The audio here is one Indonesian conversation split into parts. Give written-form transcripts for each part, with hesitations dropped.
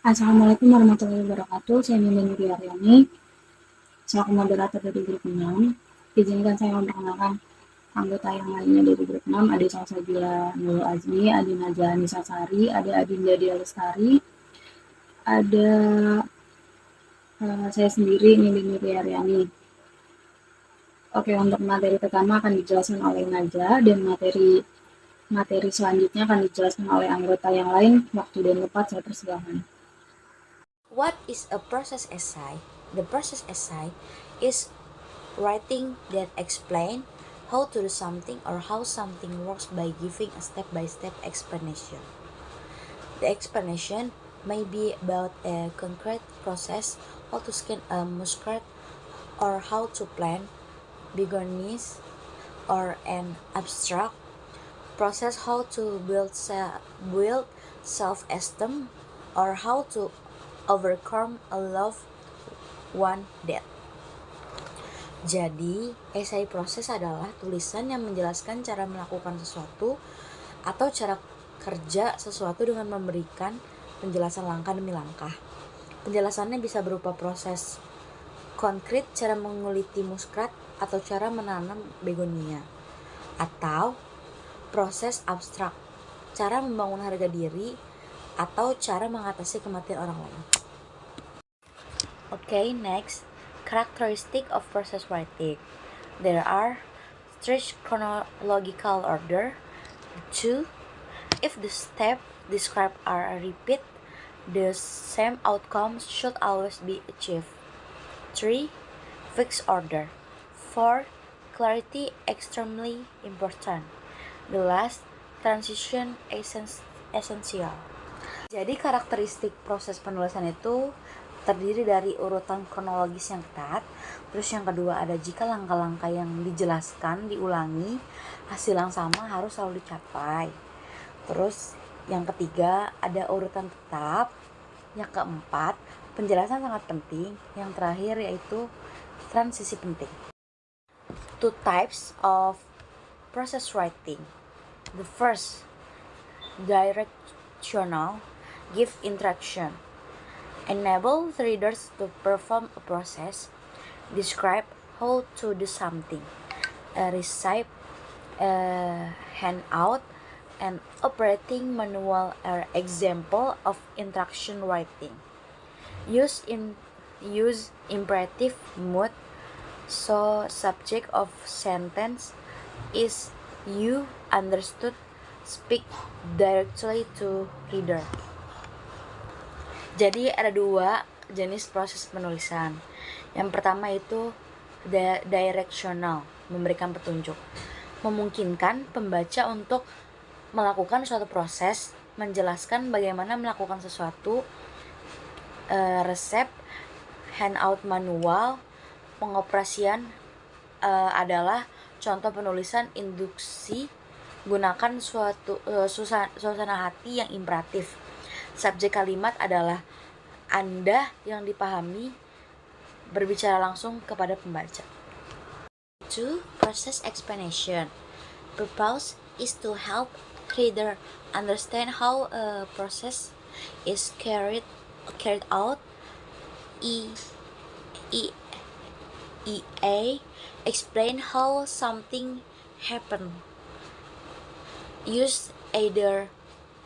Assalamualaikum warahmatullahi wabarakatuh. Saya Ninda Nuri Aryani, selaku moderator dari grup 6. Izinkan saya memperkenalkan anggota yang lainnya dari grup 6. Ada Salsabila Nurul Azmi, ada Najwa Anissa Sari, ada Adinda Dia Lestari, ada saya sendiri Ninda Nuri Aryani. Oke, untuk materi pertama akan dijelaskan oleh Najwa, dan materi selanjutnya akan dijelaskan oleh anggota yang lain. Waktu dan tempat saya persilahkan. What is a process essay? The process essay is writing that explain how to do something or how something works by giving a step-by-step explanation. The explanation may be about a concrete process, how to scan a muscat, or how to plan begonias, or an abstract process, how to build self-esteem, or how to overcome a loved one death. Jadi, esai proses adalah tulisan yang menjelaskan cara melakukan sesuatu atau cara kerja sesuatu dengan memberikan penjelasan langkah demi langkah. Penjelasannya bisa berupa proses konkret, cara menguliti muskat, atau cara menanam begonia. Atau proses abstrak, cara membangun harga diri, atau cara mengatasi kematian orang lain. Okay, next, characteristic of process writing. There are strict chronological order. 2. If the steps described are repeat, the same outcomes should always be achieved. 3. Fixed order. 4. Clarity extremely important. The last, transition essential. Jadi karakteristik proses penulisan itu terdiri dari urutan kronologis yang ketat. Terus yang kedua ada jika langkah-langkah yang dijelaskan diulangi, hasil yang sama harus selalu dicapai. Terus yang ketiga ada urutan tetap. Yang keempat, penjelasan sangat penting. Yang terakhir yaitu transisi penting. Two types of process writing. The first, directional, give instruction, enable the readers to perform a process, describe how to do something, a recipe, a handout, and operating manual are example of instruction writing. Use imperative mood, so subject of sentence is you understood, speak directly to reader. Jadi ada dua jenis proses penulisan. Yang pertama itu directional, memberikan petunjuk, memungkinkan pembaca untuk melakukan suatu proses, menjelaskan bagaimana melakukan sesuatu, resep, handout manual, pengoperasian adalah contoh penulisan induksi, gunakan suasana hati yang imperatif. Subjek kalimat adalah Anda yang dipahami, berbicara langsung kepada pembaca. 2. Process explanation. Purpose is to help reader understand how a process is carried out. Explain how something happened. Use either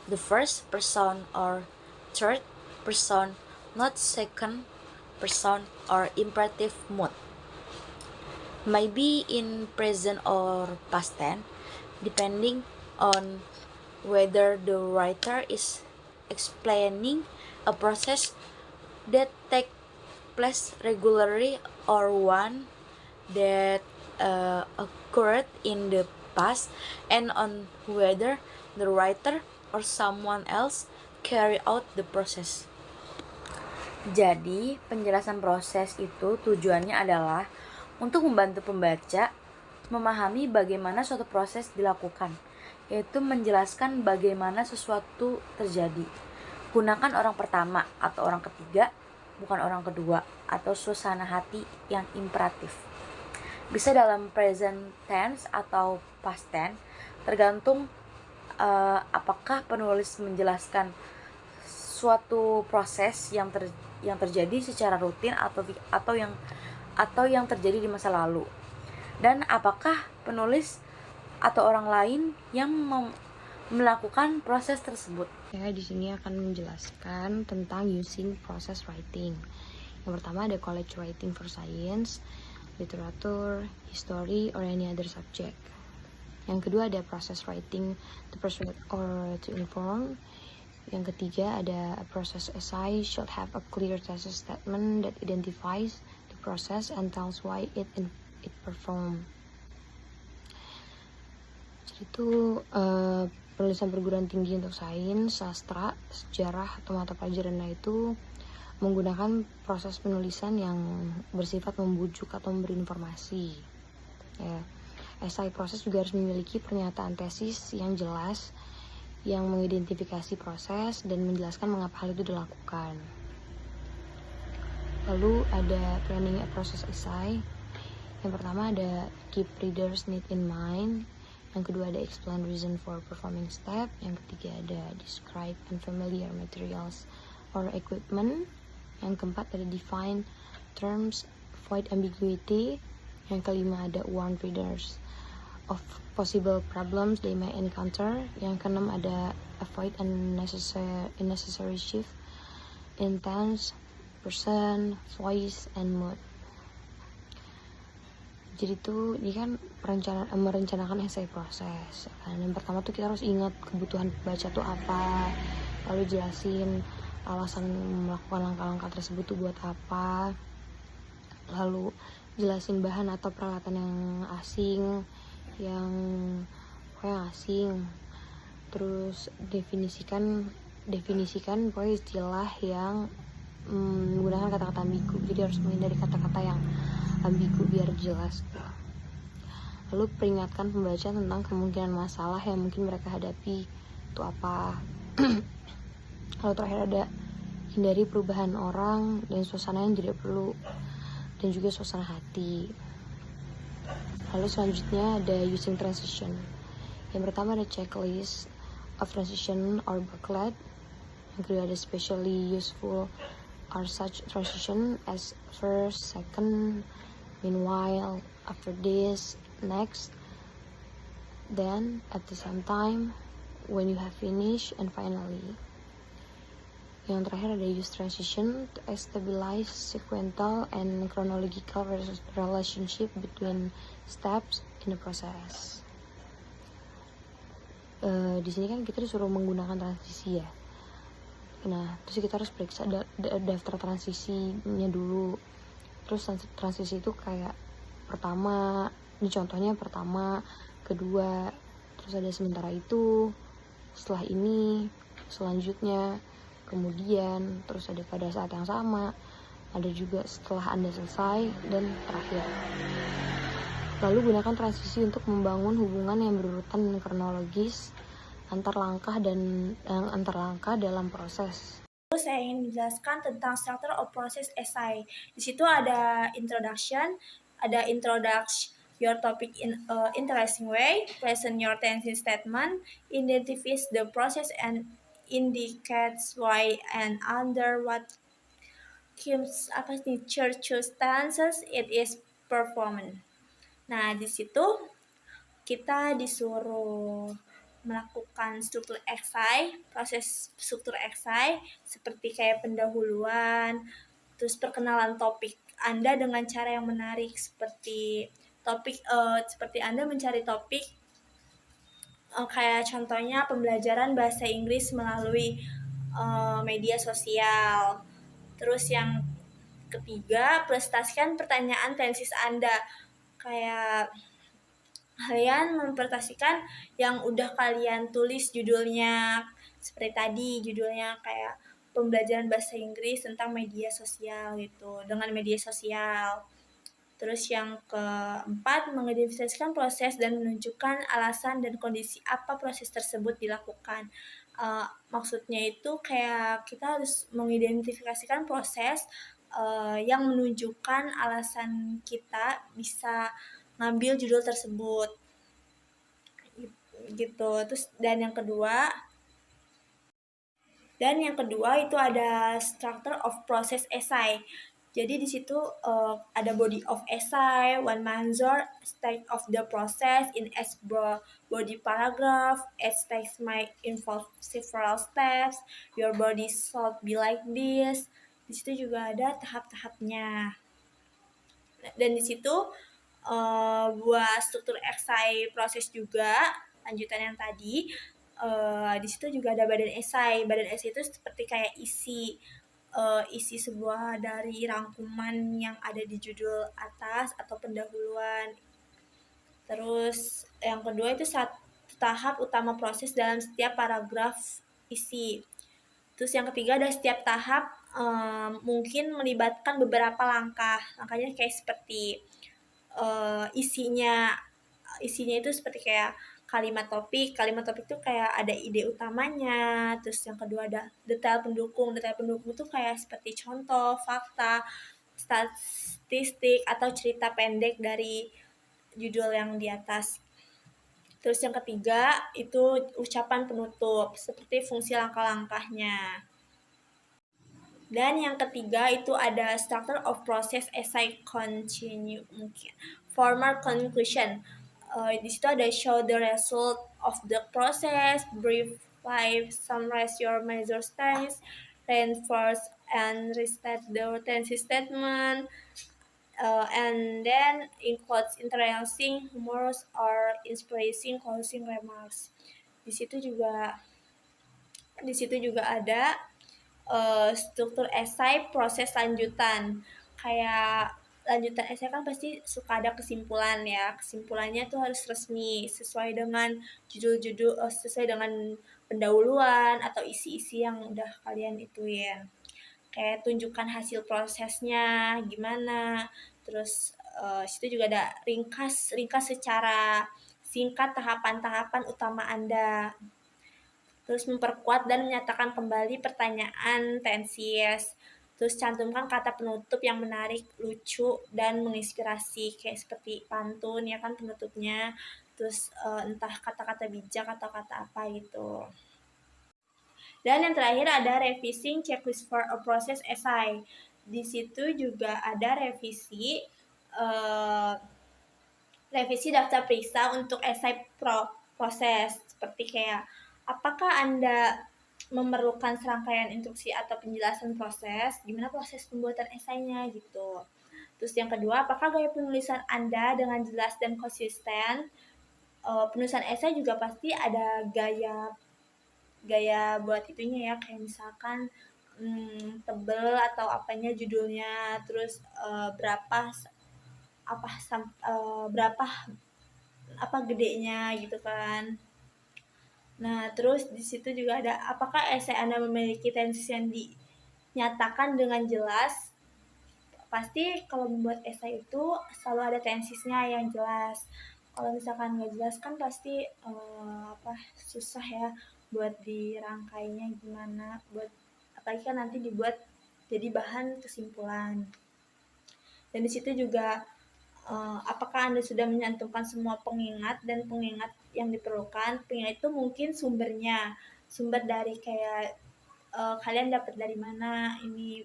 the first person or third person, not second person or imperative mood. Maybe in present or past tense, depending on whether the writer is explaining a process that takes place regularly or one that occurred in the past, and on whether the writer or someone else carry out the process. Jadi penjelasan proses itu tujuannya adalah untuk membantu pembaca memahami bagaimana suatu proses dilakukan, yaitu menjelaskan bagaimana sesuatu terjadi. Gunakan orang pertama atau orang ketiga, bukan orang kedua, atau suasana hati yang imperatif. Bisa dalam present tense atau past tense, tergantung apakah penulis menjelaskan suatu proses yang terjadi secara rutin atau yang terjadi di masa lalu. Dan apakah penulis atau orang lain yang melakukan proses tersebut? Saya di sini akan menjelaskan tentang using process writing. Yang pertama ada college writing for science, literature, history, or any other subject. Yang kedua ada process writing to persuade or to inform. Yang ketiga ada a process essay should have a clear thesis statement that identifies the process and tells why it performed. Jadi itu penulisan perguruan tinggi untuk sains, sastra, sejarah atau mata pelajaran itu menggunakan proses penulisan yang bersifat membujuk atau memberi informasi. Ya. Esai proses juga harus memiliki pernyataan tesis yang jelas, yang mengidentifikasi proses dan menjelaskan mengapa hal itu dilakukan. Lalu ada planning a process essay. Yang pertama ada keep readers need in mind. Yang kedua ada explain reason for performing step. Yang ketiga ada describe unfamiliar materials or equipment. Yang keempat ada define terms, avoid ambiguity. Yang kelima ada warn readers of possible problems they may encounter. Yang keenam ada avoid unnecessary shift in tense, person, voice, and mood. Jadi tuh ini kan merencanakan essay proses. Yang pertama tuh kita harus ingat kebutuhan pembaca tuh apa, lalu jelasin alasan melakukan langkah-langkah tersebut tuh buat apa, lalu jelasin bahan atau peralatan yang asing, terus definisikan pokoknya istilah yang menggunakan kata-kata ambigu. Jadi harus menghindari kata-kata yang ambigu biar jelas. Lalu peringatkan pembaca tentang kemungkinan masalah yang mungkin mereka hadapi itu apa. Lalu terakhir ada hindari perubahan orang dan suasana yang tidak perlu, dan juga suasana hati. Lalu selanjutnya ada using transition. Yang pertama ada checklist of transition or booklet. Yang kedua ada especially useful are such transition as first, second, meanwhile, after this, next, then, at the same time, when you have finished, and finally. Yang terakhir ada use transition to stabilize sequential and chronological relationship between steps in the process. Di sini kan kita disuruh menggunakan transisi ya. Nah, terus kita harus periksa daftar transisinya dulu. Terus transisi itu kayak pertama, ini contohnya pertama, kedua, terus ada sementara itu, setelah ini, selanjutnya, kemudian, terus ada pada saat yang sama, ada juga setelah Anda selesai, dan terakhir. Lalu gunakan transisi untuk membangun hubungan yang berurutan dan kronologis antar langkah dalam proses. Saya ingin menjelaskan tentang structure of process essay. Di situ ada introduction, ada introduce your topic in interesting way, present your thesis statement, identifies the process and indicates why and under what circumstances it is performed. Nah, di situ kita disuruh melakukan struktur esai, proses struktur esai seperti kayak pendahuluan, terus perkenalan topik Anda dengan cara yang menarik seperti seperti Anda mencari topik kayak contohnya pembelajaran bahasa Inggris melalui media sosial. Terus yang ketiga, presentasikan pertanyaan tesis Anda. Kayak kalian mempresentasikan yang udah kalian tulis judulnya, seperti tadi judulnya kayak pembelajaran bahasa Inggris tentang media sosial gitu, dengan media sosial. Terus yang keempat, mengidentifikasikan proses dan menunjukkan alasan dan kondisi apa proses tersebut dilakukan. Maksudnya itu kayak kita harus mengidentifikasikan proses yang menunjukkan alasan kita bisa ngambil judul tersebut gitu. Terus dan yang kedua Dan yang kedua itu ada structure of process essay. Jadi di situ ada body of essay, one manner, state of the process in as body paragraph, essays might involve several steps, your body should be like this. Di situ juga ada tahap-tahapnya. Dan di situ buat struktur esai proses juga lanjutan yang tadi. Di situ juga ada badan esai. Badan esai itu seperti kayak isi sebuah dari rangkuman yang ada di judul atas atau pendahuluan. Terus yang kedua itu satu tahap utama proses dalam setiap paragraf isi. Terus yang ketiga ada setiap tahap mungkin melibatkan beberapa langkah. Langkahnya kayak seperti isinya itu seperti kayak kalimat topik itu kayak ada ide utamanya. Terus yang kedua ada detail pendukung itu kayak seperti contoh, fakta, statistik atau cerita pendek dari judul yang di atas. Terus yang ketiga itu ucapan penutup seperti fungsi langkah-langkahnya. Dan yang ketiga itu ada structure of process essay continue mungkin formal conclusion. Di situ ada show the result of the process, brief life, summarize your major stance, reinforce and restate the thesis statement, and then includes interesting, humorous, or inspiring closing remarks. Di situ juga ada struktur esai proses lanjutan. Kayak lanjutan esai kan pasti suka ada kesimpulan ya. Kesimpulannya tuh harus resmi sesuai dengan judul-judul, sesuai dengan pendahuluan atau isi-isi yang udah kalian ituin. Kayak tunjukkan hasil prosesnya gimana. Terus situ juga ada ringkas secara singkat tahapan-tahapan utama Anda. Terus memperkuat dan menyatakan kembali pertanyaan tensis. Terus cantumkan kata penutup yang menarik, lucu, dan menginspirasi. Kayak seperti pantun ya kan penutupnya. Terus entah kata-kata bijak atau kata apa gitu. Dan yang terakhir ada revising checklist for a process essay. Di situ juga ada revisi daftar periksa untuk esai proses. Seperti kayak apakah Anda memerlukan serangkaian instruksi atau penjelasan proses, gimana proses pembuatan esainya gitu. Terus yang kedua, apakah gaya penulisan Anda dengan jelas dan konsisten? Penulisan esai juga pasti ada gaya buat itunya ya, kayak misalkan tebel atau apanya judulnya, terus berapa gedenya gitu kan. Nah, terus di situ juga ada apakah esai Anda memiliki tensis yang dinyatakan dengan jelas? Pasti kalau membuat esai itu selalu ada tensisnya yang jelas. Kalau misalkan nggak jelas kan pasti susah ya buat dirangkainya gimana, apalagi kan nanti dibuat jadi bahan kesimpulan. Dan di situ juga apakah Anda sudah menyantumkan semua pengingat yang diperlukan. Pengingat itu mungkin sumber dari kayak kalian dapat dari mana ini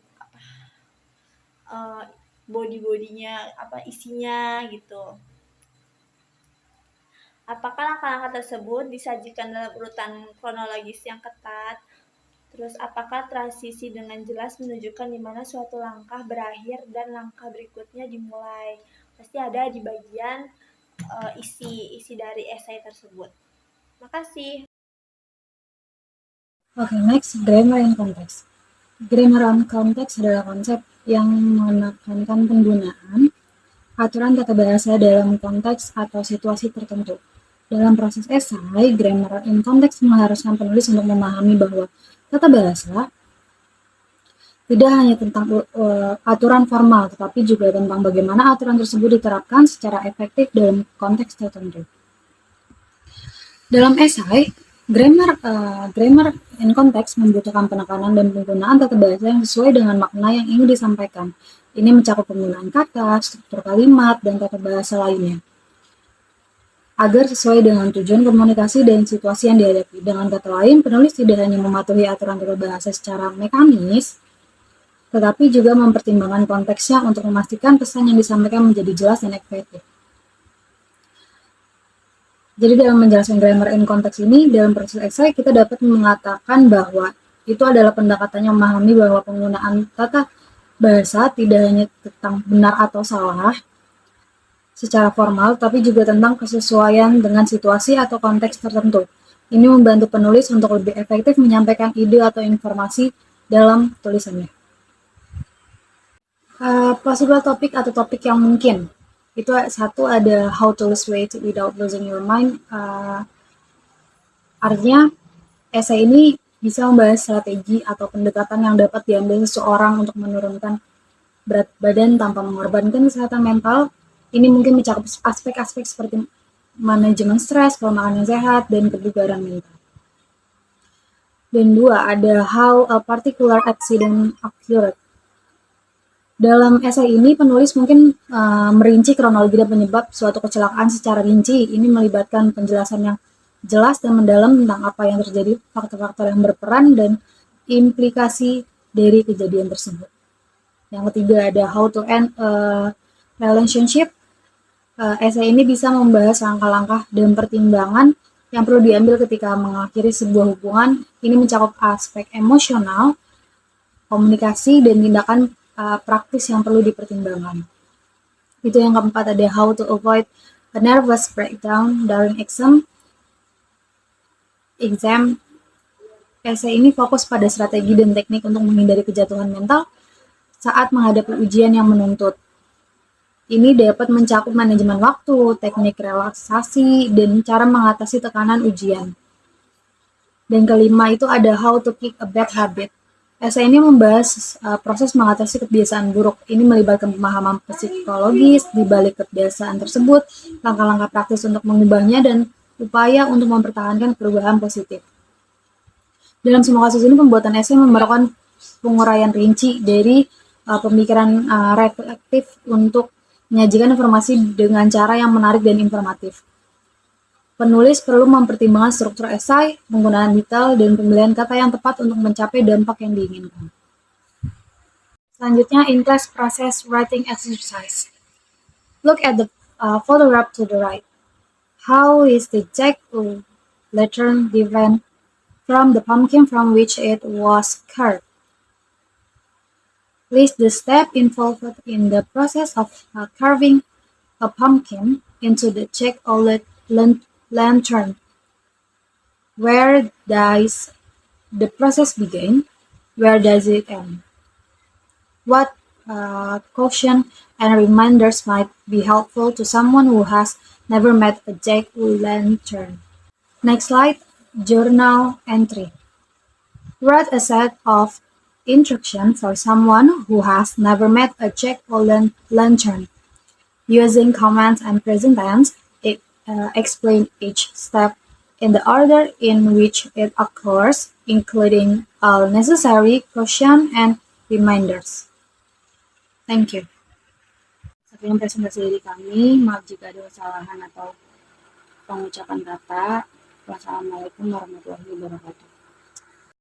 body-bodinya isinya gitu. Apakah langkah-langkah tersebut disajikan dalam urutan kronologis yang ketat? Terus apakah transisi dengan jelas menunjukkan di mana suatu langkah berakhir dan langkah berikutnya dimulai? Pasti ada di bagian isi dari esai tersebut. Makasih. Oke, next, grammar in context. Grammar in context adalah konsep yang menekankan penggunaan aturan tata bahasa dalam konteks atau situasi tertentu. Dalam proses esai, grammar in context mengharuskan penulis untuk memahami bahwa tata bahasa tidak hanya tentang aturan formal, tetapi juga tentang bagaimana aturan tersebut diterapkan secara efektif dalam konteks tertentu. Dalam esai, grammar in context membutuhkan penekanan dan penggunaan tata bahasa yang sesuai dengan makna yang ingin disampaikan. Ini mencakup penggunaan kata, struktur kalimat, dan tata bahasa lainnya. agar sesuai dengan tujuan komunikasi dan situasi yang dihadapi. Dengan kata lain, penulis tidak hanya mematuhi aturan tata bahasa secara mekanis, tetapi juga mempertimbangkan konteksnya untuk memastikan pesan yang disampaikan menjadi jelas dan efektif. Jadi dalam menjelaskan grammar in konteks ini, dalam proses esai kita dapat mengatakan bahwa itu adalah pendekatannya memahami bahwa penggunaan tata bahasa tidak hanya tentang benar atau salah secara formal, tapi juga tentang kesesuaian dengan situasi atau konteks tertentu. Ini membantu penulis untuk lebih efektif menyampaikan ide atau informasi dalam tulisannya. Possible topik atau topik yang mungkin. Itu satu ada how to lose weight without losing your mind. Artinya, esai ini bisa membahas strategi atau pendekatan yang dapat diambil seseorang untuk menurunkan berat badan tanpa mengorbankan kesehatan mental. Ini mungkin mencakup aspek-aspek seperti manajemen stres, pola makan yang sehat, dan kebugaran mental. Dan dua, ada how a particular accident occurred. Dalam esai ini, penulis mungkin merinci kronologi dan penyebab suatu kecelakaan secara rinci. Ini melibatkan penjelasan yang jelas dan mendalam tentang apa yang terjadi, faktor-faktor yang berperan, dan implikasi dari kejadian tersebut. Yang ketiga ada how to end a relationship. Esai ini bisa membahas langkah-langkah dan pertimbangan yang perlu diambil ketika mengakhiri sebuah hubungan. Ini mencakup aspek emosional, komunikasi, dan tindakan praktis yang perlu dipertimbangkan. Itu yang keempat ada how to avoid a nervous breakdown during exam. Esai ini fokus pada strategi dan teknik untuk menghindari kejatuhan mental saat menghadapi ujian yang menuntut. Ini dapat mencakup manajemen waktu, teknik relaksasi, dan cara mengatasi tekanan ujian. Dan kelima itu ada how to kick a bad habit. Esai ini membahas proses mengatasi kebiasaan buruk. Ini melibatkan pemahaman psikologis di balik kebiasaan tersebut, langkah-langkah praktis untuk mengubahnya, dan upaya untuk mempertahankan perubahan positif. Dalam semua kasus ini, pembuatan esai memerlukan penguraian rinci dari pemikiran reflektif untuk menyajikan informasi dengan cara yang menarik dan informatif. Penulis perlu mempertimbangkan struktur esai, penggunaan detail, dan pemilihan kata yang tepat untuk mencapai dampak yang diinginkan. Selanjutnya, in class process writing exercise. Look at the photograph to the right. How is the jack-o'-lantern different from the pumpkin from which it was carved? List the steps involved in the process of carving a pumpkin into the jack-o'-lantern. Where does the process begin? Where does it end? What caution and reminders might be helpful to someone who has never met a jack-o'-lantern? Next slide, journal entry. Write a set of instructions for someone who has never met a jack-o'-lantern. Using commands and present tense, explain each step in the order in which it occurs, including all necessary caution and reminders. Thank you. Sekian presentasi dari kami. Maaf jika ada kesalahan atau pengucapan kata. Wassalamualaikum warahmatullahi wabarakatuh.